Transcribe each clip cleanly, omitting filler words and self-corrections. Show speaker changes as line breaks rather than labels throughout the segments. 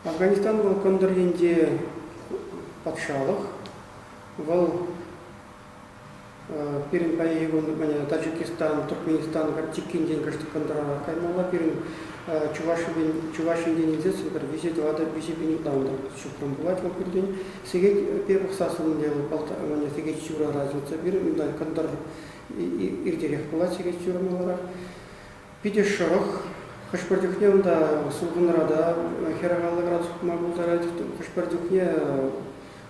Афганистан был кондыренде патшалық, был пирин паегон Таджикистан, Туркменистан, Чикин день каждый кондыра каймала, пирин Чувашин день здесь, например, визит вода, визит бенитаунда, шутром бывает в определении. Сегодня первых сасун делал, мне сегодня чура разница, пирин да кондыр ирдерех была сегодня чура малара. Пидеш шорох, хашпардюхне да сулгунрада, херагалла градус могу зарать, хашпардюхне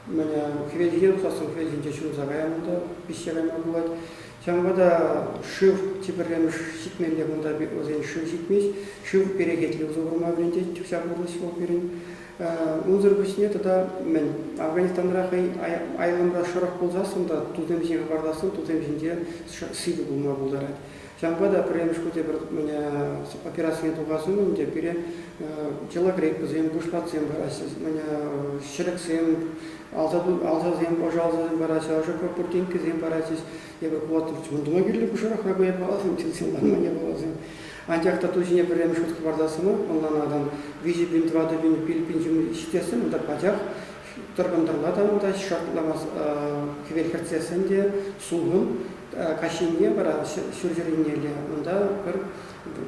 меня хведен сасун хведен дечу загаянда, пищевая могу быть. Чамбада шив типа ситмеле мунда озен шив ситмес, шив перегетли узорма бренде тюся бурлыс ол перин. Узор бусне тогда мен Афганистанға айламда шорох болсасын да тузем жеңе бардасын, тузем жеңде сыйды булма булдырат. Чамбада премешкуте бір меня операция тугасын, менде пере человек зем бушлатсем барасыз, меня шерексем алзазем пожалзазем барасыз, уже пропортинки зем барасыз, я бы платил чундума гирле бушарах рабы я балазым, тилсем ланма не балазым. Антяхта тузине премешкутка бардасыны, онлан адам визи бинтвады бин пилпинчим шитесин, да патях торгандарлада да шартламас квельхерцесенде сулгун кашинге бара сюржеринеле, онда бір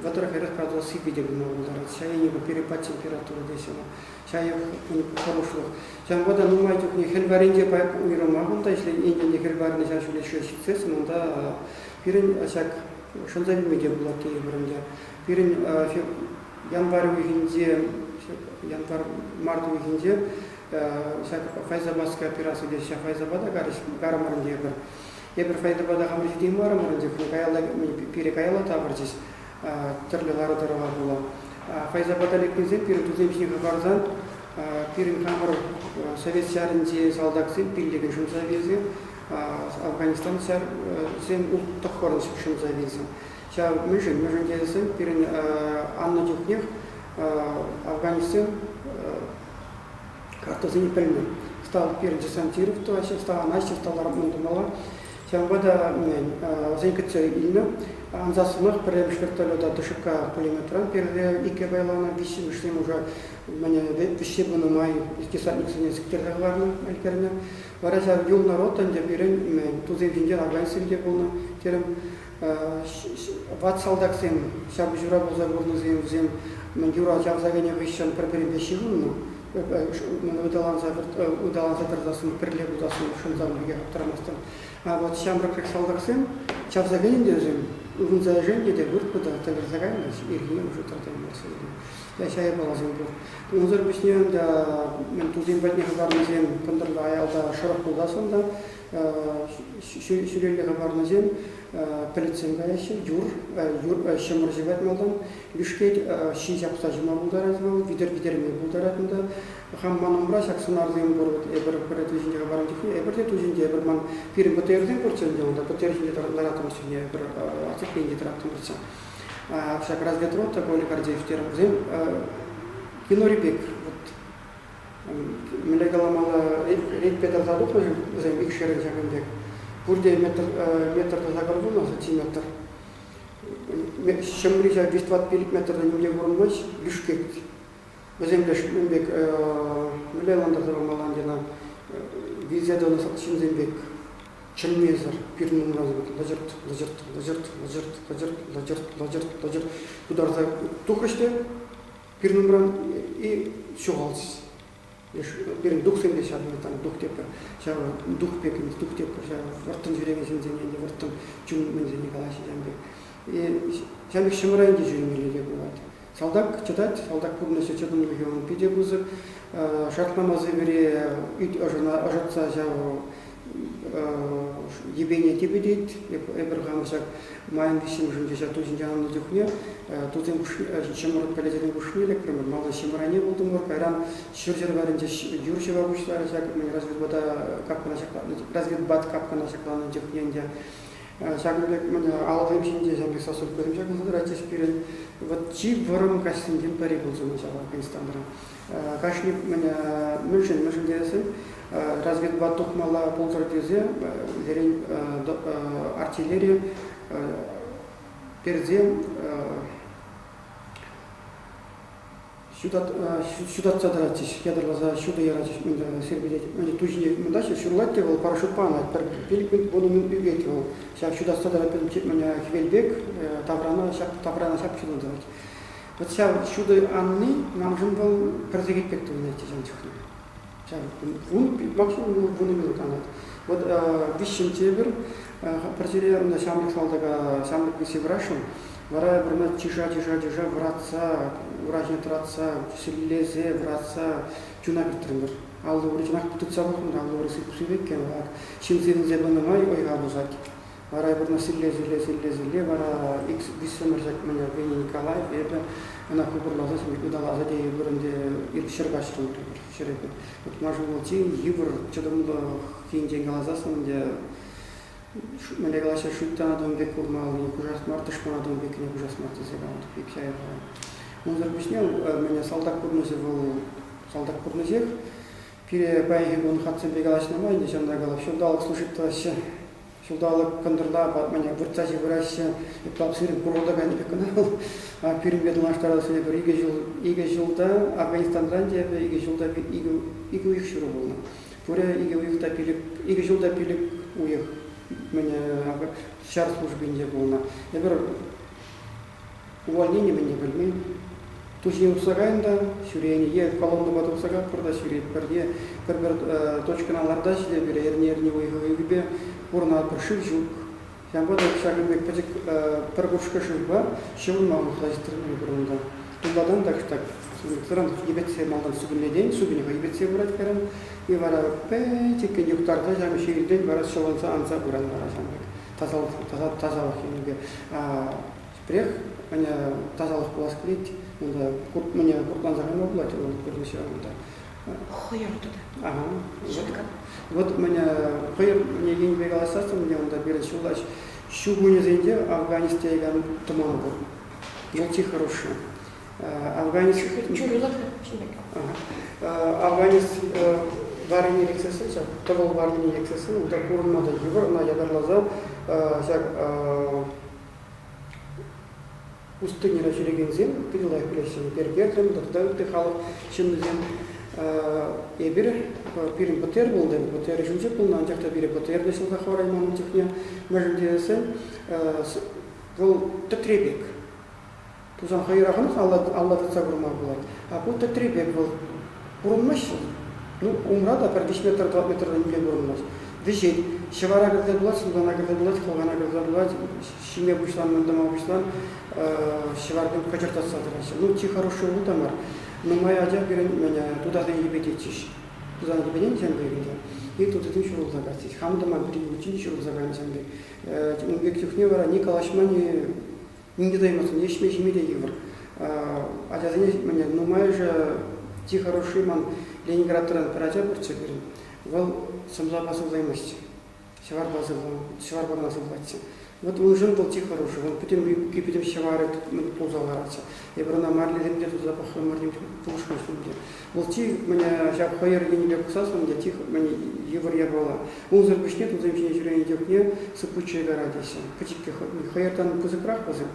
ватыр херет продолжи виде булмалар. Шая не перепад температуры десена. Шая хорошлык. Чамбада нумайтук не хелбаринде по уйромагун да, если инде хелбарин жашуле шеситсесин, онда пирин ашак шонзаби меде булаты биринде. Пирин январь уйгинде, март уйгинде Файзабадская операция десе Файзабада гарамаринде бір. Ебір Файзабада хамыр жетейм барамаринде перекаяла табырдес. Терлелары дырыға бола. Файзабада лекнезе пирин туземшінігі барзан, пирин хамыр совет сәрінде салдақсы пиллеген шымса везе, Афганистан сәр ұлттық қорын шымса везе. Ша мүжін дезі пирин Анна Дюхнех Афганистан картасы не пілмі. Стал пирин десантиров, то вообще стал Настя, стал Рабмундумала. Чамбада зайкатся ильна, анзасынық піремшкерталі да дышыққа пулеметран, перде ике байлана висим ішлем уже мне висебіні май десантник сенесіктерді ғарны әлкеріне. Вараза юл народ тәнде берен тузем жинген Афганистанде болны. Терім ват салдақсем, шабы жура болза болны зем, мен юра жавзагене ғишчан бір-бірінде шығынны. Удаланса тырзасын, пірле бұдасын, шынзам біге қаптырамастан. Вот шамбрак салдақсем, чавзагенінде өзім, ұғынза жөнде де бұрт бұда, тәгір зағайын, ергене ұжы тартайын барсы едім. Я шайы балазым бұл. Ұнзыр бүснен мен тузем бәтіне ғабарнызем, күндіргі аялда шырық бұлдасын да, сүрелі ғабарнызем, полицейн ғаяшы, юр, шымыр жібәт малдан, бүшкет, ши жапса жыма бұлдаратын, видер-видерме бұлдаратында, хамманым бра, шақсын арзым бұрғыт, бір тузенде ғабарым текіне, бірде тузенде, бір ман пирин бұтырден көрсенде, онда бұтырден ларатым сүрне, бір ацепенде тұрақтым бірсен. Však разведрота Поликардиев термзем кинорибек вот мелегала мала рейд петр задух зем их шерен жагандек бурде метр загорбу на сантиметр шемрижа 250 метр на немне гурмаш бишкек зем леш мембек мелеланда маландина визиада на шинзембек Чельмезер, пирнум развод, лажырт. Ударда тухышты, пирнумран и шоғалсыз. Пирн дух семдеші адметтан, дух тепі. Шағы дух пекіміз, дух тепі. Шағы варттын жүреген сензененде, варттын жүн мензене қалашы жәмбек. Жәмбек шымырайынде жүрмелеге болады. Салдак читать, салдак пубнесе чедун легион пиде бұзыр. Шартнамазы бере үйт ожатса жағы ебене тебе дейт, эбергамсак майын висим жунжа тузин жанны дюхне, тузин шымырыт полезен бушнелек, пример, малы шымыране болдым мор, кайран шүржер барынча юршева бушлары, разведбат капкана шакланы дюхненде. Шагылбек мен алғым шинде жамбек сасыл көрім шагылдыр айтес перен. Вот чип варым кастинден пари болсын жағы Афганистандырын. Кашник мен мүлшін десін, разведбат тоқмала полтора тезе, артиллерия, перзе, сюда цадратись, ядерлаза сюда яратись, мында сербидет, мында тужине мында шурлатте был парашют пана, пилипин бону югетил, шак сюда цадрат меня хвельбек, таврана шап сюда давать. Вот сейчас сюда Анны нам же был прозрить пекту на эти женщины. Сейчас максимум в минут она. Вот вещентебер прозрели на самых салдага самых висеврашем. Вара брана тиша вратца, уражне тратца, силлезе вратца, чунак тренер. Алды уричнак тутсабах, алды уриси кусивекен, шинзин зебанамай ойгабузак. Вара брана силлезе, вара икс висемерзак меня Вени Николаев, это она кубурлаза, удалаза де бренде иршергаштон шерепе. Вот можем волти евр, чадамда хинден галазасын де Мене гласа шуттана дом век урмал, не кужас мартышмана дом век не кужас мартызеган, пипсяя. Он зарбушнел, меня солдат курнозех, пире байги он хатsen бегалась на май, несем дагала, шулдалык служит тася, шулдалык кондырда, под меня вырцази вырасся, и плапсырым куродага не пеканал, а пирим ведуна штарался не говорю, иге жылда, Афганистандан тебе, иге жылда, иге уих шуру было. Пуре иге жылда пилик уих. Меня шар службы не было. Я говорю, увольнение меня вольны. Тужи усаганда, сюрение, колонна бату усага, прода сюрие, перде, точка на лардаш, где берернерни выигрыве, урна прошив жук. Я буду шагнуть пачек паргушка шуба, шевун маму хлазитрный грунда. Тумбадан так что сыран ебетсе малдан субинный день, субинного ебетсе брать карам. И вара петик конъюнктарда жам ширден вара шаланса анса буран вара жам тазалық енге спрех меня тазалық пласклит мында меня куртан загана булат ол көрнеше мында
Хойер туда.
ага вот меня хойер мне ен бегаласасы мне мында берет шулач шугуне зенде Афганистан туман был елти хороший Афганистан Варни рексесы, того варни рексесы, у такого надо евро, на ядерлазал, пустыни расширен зем, перелай плесень, перпетрем, тогда дыхал чем-зем. И перем потер был, да, потер жунче был, на антяхта пере потер, десел захварай маму техня, между десен, был тетребек. Тузан хайраханах Алла тацагурма была, а вот тетребек был урмашил. Ну, умрада, пердиш метр, 2 метра не бурнас. Вижит, шевара града булат, сулдана града булат, хогана града булат, шиме бушлан, мандама бушлан, шевардан качартаса драся. Ну, ти хороший утамар. Но моя адя берет меня туда не ебетичь. Туда не ебетичь, и тут это еще разлагать. Хамдама переучить еще разлагать. Вектюх не вара, Николашмани не дайматься, не шмей шмей евро. Адя занять меня, но моя же ти хороший ман. Ленинград трен парача бурчагирин. Вал самзабасов займасти. Шевар насылбатся. Вот он жен был тихо хороший. Он потом кипятим шевары ползалараться. Я брана марли земле тут запах марли пушка судья. Был тихо меня жак хайер не бег сасом, где тихо меня евро я была. Он зарбушнет, он замечание жюрение дёкне сыпучая гора здесь. Потики хайер там пузыкрах позым.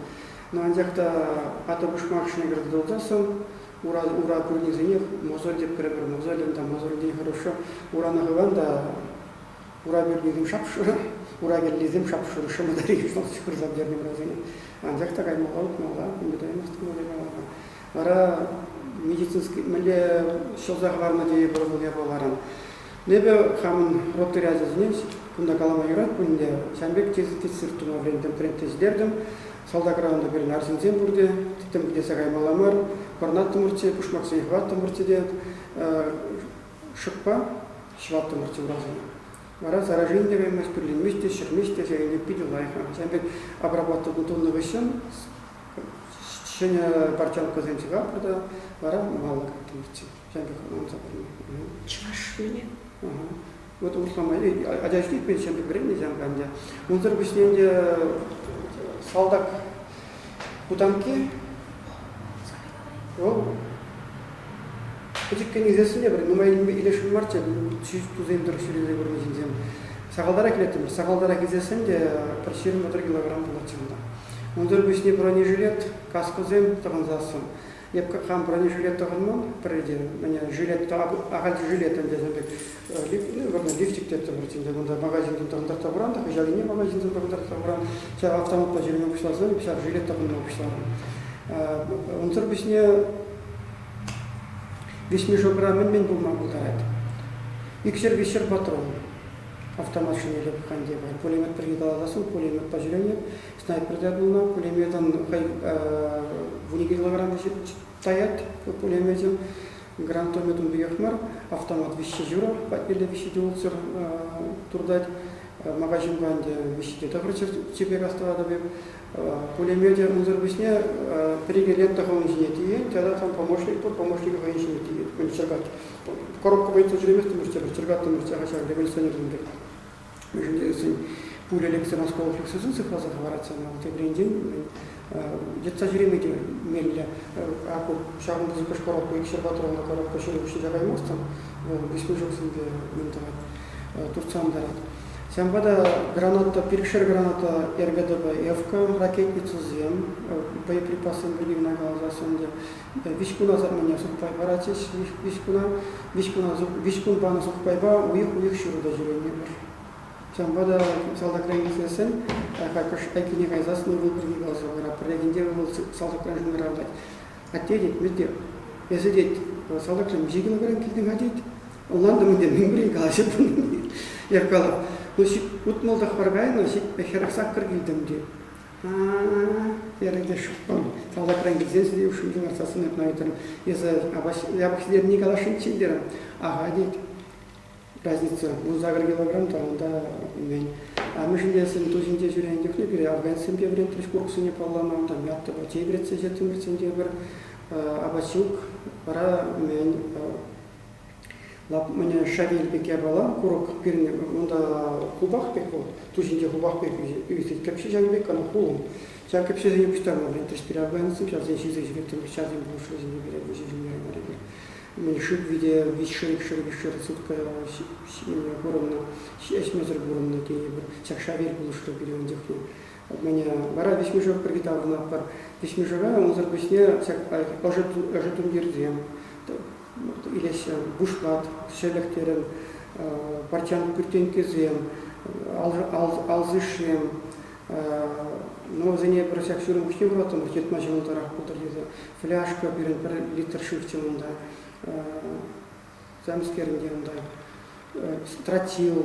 Но он дяхта атобушмакшный город долдасом. Ура пурни зенех, мозоль деп кребер, мозоль там мозоль день хорошо. Ура нагаванда, ура берлизим шапшур, ура берлизим шапшур, шамадари, что скоро забдернем разине. Андяк такая мала, не даем остановить. Ара медицинский, мне что заговарно где был я поваран. Небе хамын ротырязы знес, кунда калама юрат, кунде шамбек тезитсиртума времтем трентездердем. Салдагранда берен арсензен бурде, титем где сагай маламар, корнат тумурте, пушмаксен хват тумурте дед, шукпа, шват тумурте уразен. Вара заражение вемес, перлин мисте, шермисте, я не пидел лайха. Сямбек обработал гутунный вещен, щеня парчанка земсига, прода, вара мало как тумурте. Сямбек он запомнил.
Чувашвили.
Вот услама, адяжник мен сямбек времени замганда. Он зарбышненде салдак кутамки, Почеккен изесінде бір нумайын илешін марча, чүйісту зеймдір шүрезі көрмесін зем. Сағалдара келеттім, сағалдара кезесінде бір 20 килограмм болады жымда. Ондар бөсіне бронежилет, каско зем, тағын засын. Я хам бронежилет тагылман, преди, меня жилет агал жилетен дезебек, лифтик тетте бертинде, бунда магазинден тагындар табыран, да жалине магазинден тагындар табыран, ча автомат пожиреме кышлазан, писар жилет тагылман кышларан. Унтер бисне весьми жограмен мен булмак булдарат. Икшер патрон. Автомат шинелеп ханде бар. Пулемет приготовлен, пулемет пожирение, снайпер дадылна, пулеметан в 1 килограмм стоят, пулеметом, гранатометом бияхмар, автомат вещи жура, папеле вещи делцер турдать, магазин банде вещи доброчер тебе гастовада беб, пулемете унзер бисне пригелет такого инженерии, тогда там помощник инженерии, кончагать. Коробка будет уже место, можете чергать, можете агачать, революционерный бег. Мы же пуля лекция Москвы фиксируется, цифра заговорится на вот этот день. Где-то жремите мелья, а по шагу запишь коробку и щербатрон на коробку щербушки за гаймостом, беспежок себе ментовать, турцам дарат. Сямбада граната, перекшер граната РГДБ, ФК, ракетницу ЗЕМ, боеприпасы были на глаза сонде. Вишкуна за меня сухпай баратис, вишкун бана сухпайба, уих шуруда жирение. Сямбада салда крайнисен, как айкини гайзас не выпрыгни глаза, прегенде был салда крайнисен гравдать. Отедет, меде, если деть, салда крайнисен жигил гран килдин гадит, он надо мне мимбри галасит. Я сказал, ну вот молодых паргай, но хераксак киргилдем де. Я ради шупан, салда крайнисен сидел уж видел арсасынып наитер. Если я бы сидел не галашин чиндером, ага деть. Разница, ну за килограмм там, да, имень. А мы же если тузин те жюрен техни бери, афганцам беврен тришкурксу не поллама, там ятта бачей бретсе жетим бер, абачук, пара имень. Лап мне шавиль беке бала, курок пирне, онда хубах беко, тузин те хубах беко, и капши жан бека на хулум. Чак капши за не пустам, блин, тришпир афганцам, сейчас здесь из этих бектем, сейчас им больше не берет, больше не берет. Меньшик виде вишерик сутка гуромна, 6 метров гуромна кейбер, чак шавель был что период дехну. Меня бара вишмежок приготовил на пар. Вишмежога он зарбусне чак ожетун дерзем. Или бушлат, шелектерен, парчан куртенкезем, алзышем. Но за ней просяк сюрым кушнем ротом, будет машину тарах путариза. Фляжка перед литр шифтем да. Замскерин да. Стратил,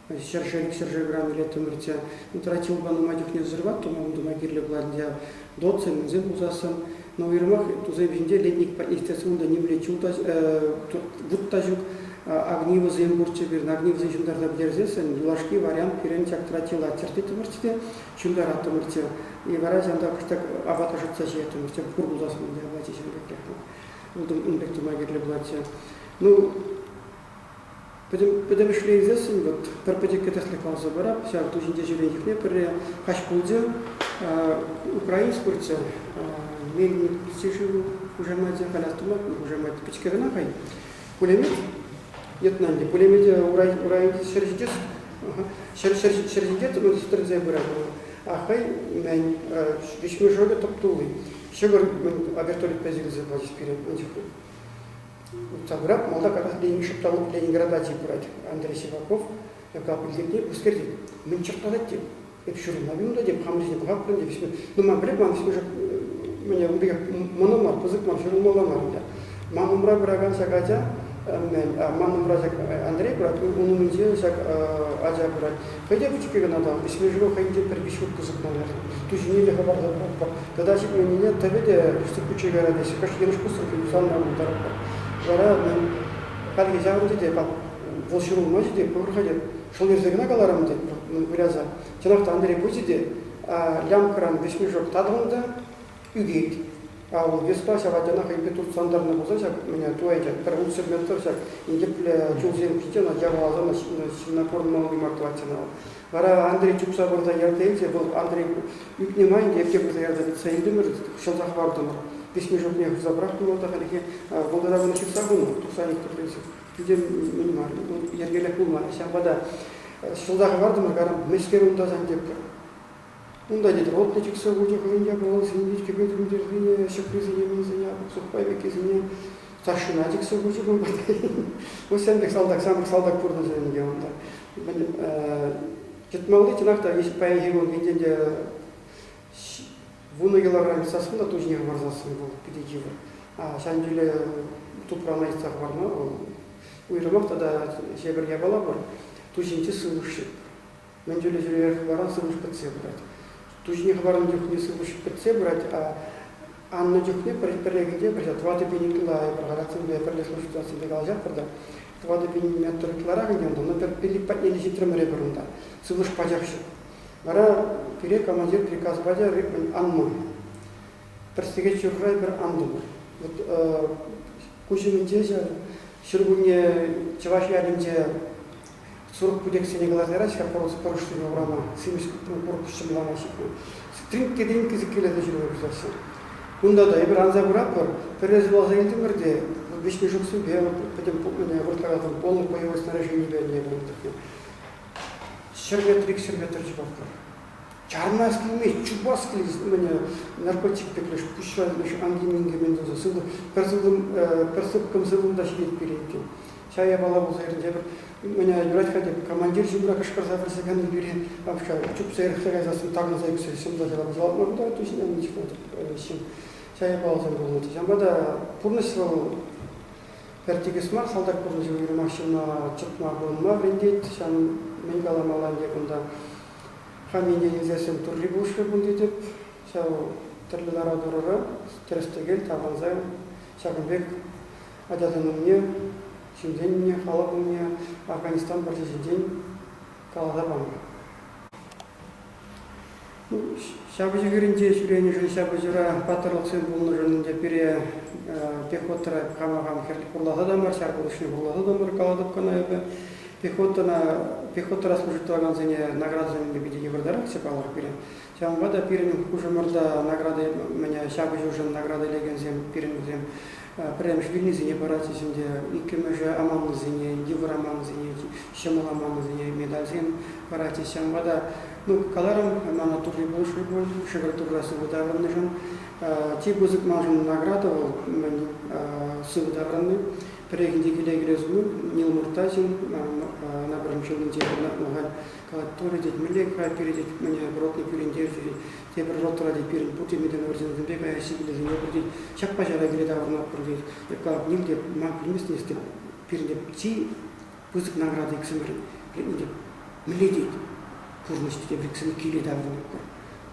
сержерграм или тумерте. Тратил бану мадюк не взрывать, то мы думаем гирле гладия доцем, зимбузасом. Но в Ирмах туза винде летник естественно не влечу вот тажук огниво зембурчебир, огниво зембурчебир дерзесен, лашки вариант перенчак тратила терпеть тумерте, чундара тумерте. И варазан да кштак абатажут сажет тумерте, курбузасом да батисен бекрехно. Вот он бекту магирле гладия. Ну Потому что здесь вот перпендикулярно слегка забора, вся тузин дежурный не пере хашпулде украинскую мельник сижу уже мать халястума уже мать пичкерна хай пулемет нет нам пулемет урай шержидет шержидет мы стрелять бара а хай мен вишмы жога топтулы еще говорит авертолет позил забать вперед Цаграб, молда как раз Ленинграда брать Андрей Сиваков, я говорю, прилетели, ускорили. Мы чертовать тем. Я пишу, навину деп, хамризне бухап, ну, мам, брек, мам, уже, меня убегал, мономар, позык, мам, шеру моламар, да. Мам, умра, браган, сагатя, мам, умра, Андрей, брат, он умнее, саг, аджа, брат. Хотя бы теперь надо, если живу, ходите, перепишут, позык, наверное. Тут не легко, когда себе не нет, тогда, что куча города, если, конечно, я не вкусно, сам на удар. Жара мен халги жабырды деп волшыру ночи деп көрходе шол жердегина каларам деп билаза жанакта Андрей Путиде лямкран бешмежок тадгында үгейт ал веспася вадана хайбе тут сандарна болса меня туайда перулсер метрсак индепле жолзен китена жабалаза на формалный мартватина Вара Андрей Чупса борда ярденсе был Андрей внимание евке борда ярденсе сайдымыр шол захвардымыр Бешмежок не забрахту вот так они благодаря на чипсагуну тусаник то принцип где минимально ергелек булмар сям вода шулдагы бардым гарам мескерунда зан деп Унда дед ротничек собутик, Индия был, синдич, кипит, мудерзине, шапризине, минзине, сухпайвекизине, старшинатик собутик, он батаей. Вот сендек салдак пурназине геонда. Жетмалды тинахта, если поехал он виденде вуны килограмм сасында тоже не варзасын был, пятидивы. А сандюле тупрана истах варна, уйрымақ тогда себірге бала бар, тужинче сылышып. Мендюле жүрек баран сылыш пытсе брать. Тужинех баран дюхне сылыш пытсе брать, а анна дюхне перегенде брать, тваты пеникла, и прогарацин бе перлеслышит асын бегалжак брать. Твады пеникла торыклара генде, но пели патнели ситрым ребрунда, сылыш падяхшып. Бара пере командир приказ бадя анма. Перстеге чуррай бер андымыр. Вот кучинде же шургуне Чувашиядинде 40 пудек сенегалазера, шар порушили урама, 70 порушили ламашикна. Тринки динки закиле дежурный государство. Кунда да, ибр анза бурапор, перезвал за этим горде, вещи жуксу бел, потом вертолетом полный боевой снаряжение не было. Шербетрик, чебавка. Чармаский меч, чубаский, меня наркотик пеклеш, пущай, лишь ангиминги мендоза, сылу, персыпком сылу дошли перейти. Чая балабу заирдебр, меня юрать хотя командир жубра кашкарза пресекан бери, вообще, чуп сейрхтага засым тагна заикся, всем дадела, зал, ну да, точно ничего сим. Чая балабу заирдебр, ямбада пурнасил пертигесмар, салдак пурнасил юрмашина чатма бонма врендит, шан менгала маланде кунда. Хамине нельзясем турли бушке бундитеп, шау терлилара дурара, терестегел, табанзай, шагынбек, адятынымне, шимденне, халабымне, Афганистан баржеже день, калада бамы. Шабыжы геринде шүрені жын шабыжыра патырлық сын болны жынынде пере пехоттара камагам херлік бурлады дамар, шарпылышны бурлады дамар, каладып канайбы. Пехота служитлаган зене наградами биде евродарак сепалар пирен. Чамбада пирен хужамарда награды меня шабы жужен награды леген зем пирен зем. Прям швильни зене барати зенде икемеже аман зене, евраман зене, шамаламан зене медаль зем барати шамбада. Ну каларам мана турли больше боль, шагартура субудавраны жен. Ти бузык мажен наградовал мен субудавраны. Перегенде гилегрезу, Нил Муртазин, на бранчелын тебірна маған калаттуры дед милек, передет мне бротный пирендер, тебір роттыра дед пирен пути меден өрзен зімбек, ая сигілезін епір дед, шақпа жара келеді авырнап құр дед. Епка нил деп, ман білмесін естеп, пирен деп, ти бұзық награды ексімір, деп, миле дед, күрнішті деп, ексімір келеді авырнап құр.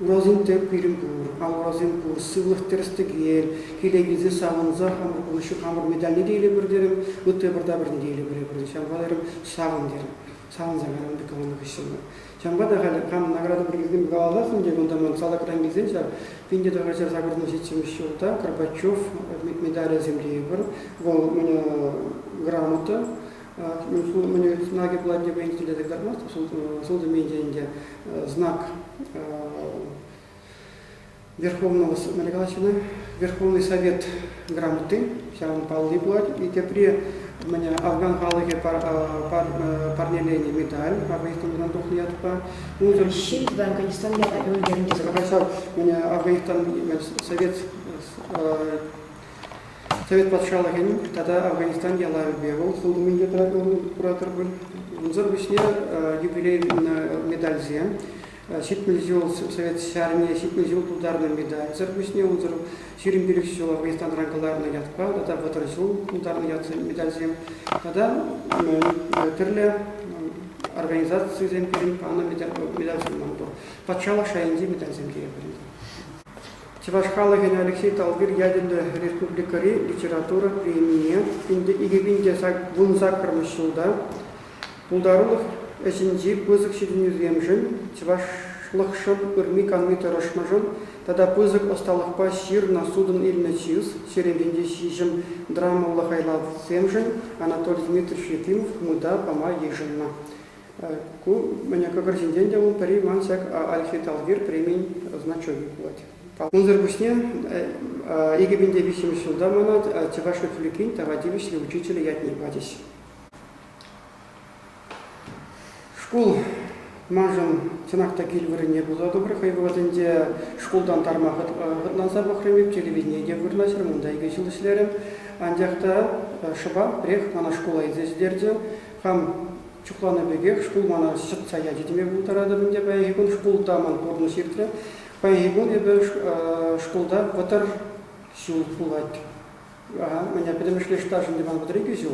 Уразын теп пирен кур, ауразын кур, сывлық терістігел, келегізі сағынза, хамыр күніші хамыр медальне дейлі бір дерім, өтті бірда бірін дейлі бір шамбадырым сағын дерім, сағын зағарым бекаланы күшімі. Шамбада ғалі қам награды бір кезден ғалаласын деп, онда мен салақыран кезден жар, пенде дағажар зағырдың жетсеміш жылда, Карпачев медалі землеге бір, ол мені грамота, мне знаки платья воинителя догадмаст, солда медианде знак Верховный Совет грамоты, сейчас он пал платье, и теперь меня Афган халыге парнелени медаль, Афганистан на дух ятпа.
Şimdi de Afganistan'da öldürüldü.
Захотел меня Афганистан Совет подшалыгын, тогда Афганистан ялаю бегал, сулдуминге куратор был. Унзор вишне юбилей медаль зе. Ситмельзил Совет армии, ситмельзил ударный медаль. Унзор вишне унзор сирим перексил Афганистан рангаларный ятпа, тогда батарсил ударный медаль зе. Тогда терле организации земпирин пана медаль земманту. Подшала шаинди медаль земпирин. Чувашхалагин Алексей Талгир ядерный республикари литература премия. Игебинде вунзакармышылда. Пулдарулых эсинди пызык сиденюземжин. Чувашлықшын үрми канмиты рашмажын. Тада пызык осталықпа шир на судын ильна чиз. Серебенде шижим драма лахайлав земжин. Анатолий Дмитриевич Ефимов муда пама ежинна. Меня как арсенденде он пари мансяк Алексей Талгир премий значоги платит. Унзыр бушне егебенде бисемиш жылда манат Чуваши Флюкин тавадивишли учителя ятни бадис. Школ Мажем ценах такие не было добрых, и вот инде школдан тармах гытнаса бахремеп, телевидение вырнасер, мында игесил ислерем. Андяхта шыба, прех, мана школа изездерде, хам чукланы бегех, школ мана шытса я жетеме бултарады бінде, баягон школда ман порну сиртре, баягон ебе школда ватар сюл пулать. Меня перемешли штажен диван потребизил,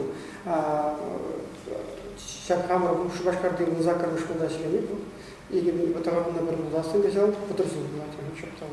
сейчас камера в Шубашкарде в закрыл школу дальше не был, и потом на первом классе взял, потрясил, знаете, шептал.